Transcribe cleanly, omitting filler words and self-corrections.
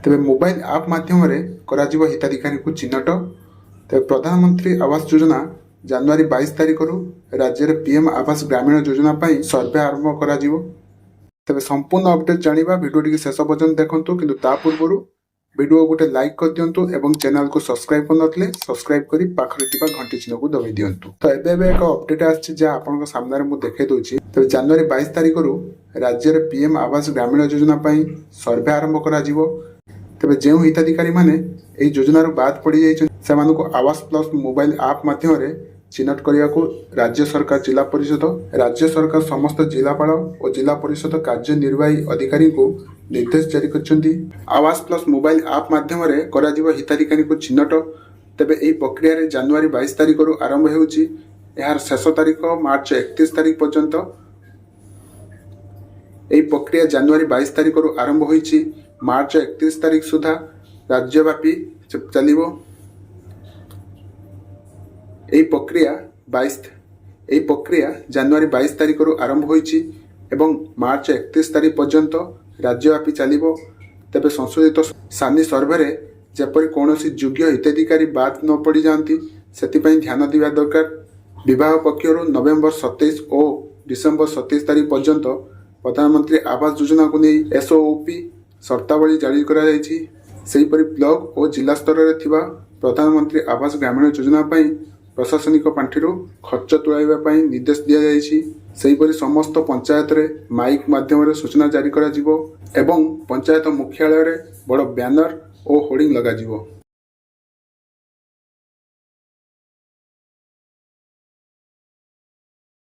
तेबे मोबाइल आप माध्यम कराजिबो हिताधिकारी को चिन्हट। तेबे प्रधानमंत्री आवास योजना जनवरी 22 तारिख राज्य में पीएम आवास ग्रामीण योजना सर्वे आरंभ कराजिबो। तेबे संपूर्ण अपडेट जानिबा वीडियो शेष पर्यंत देखंतु, किंतु ता पूर्व वीडियो गोटे लाइक कर दियंतु एवं चैनल को सब्सक्राइब कर नथले सब्सक्राइब करी पाखरे थिबा घंटी चिन्ह को दबाई दियंतु। तो एबे एक अपडेट आछि जे आपन सामने रे मु देखै दोछि। तो जनवरी 22 तारिख राज्य में पीएम आवास ग्रामीण योजना सर्वे आरंभ कराजिबो। तेबे जो हिताधिकारी माने एई योजना बाद पड़ जाइछन सेमानको आवास प्लस मोबाइल आप माध्यम चिन्हट करने को राज्य सरकार जिला परिषद राज्य सरकार समस्त जिलापाल और जिला परिषद कार्यनिर्वाही अधिकारी को निर्देश जारी करछन्ती। आवास प्लस मोबाइल आप माध्यम हिताधिकारी को चिन्हट। तेबे एई प्रक्रिया रे जनवरी 22 तारिख आरंभ होउची। यार शेष तारीख मार्च 31 तारिख पर्यंत एई प्रक्रिया जनवरी 22 तारिख आरंभ होइची। मार्च 31 तारिख सुधा राज्यव्यापी चलिबो। एई प्रक्रिया जनवरी 22 तारिख आरंभ होइची एवं मार्च 31 तारिख पर्यंत राज्यव्यापी चलिबो। तेबे संशोधित सानी सर्वे रे जेपरि कोनोसी योग्य हिताधिकारी बाद न पड़ी जांती सेतिपई ध्यान दिबा दरकार। विभाग पक्षरु नवेम्बर 27 और डिसेम्बर 27 तारिख पर्यंत प्रधानमंत्री आवास योजना को नहीं एसओपी शर्तावली जारी करा जायछि। सेहीपरि ब्लॉक और जिला स्तर रे थिबा प्रधानमंत्री आवास ग्रामीण योजना पई प्रशासनिक पांठिरू खर्च तुलाइबा निर्देश दिया जायछि। सेहीपरि समस्त पंचायत रे माइक माध्यम रे सूचना जारी करा जिवो एवं पंचायत मुख्यालय रे बड़ बैनर और होर्डिंग लगा जिवो।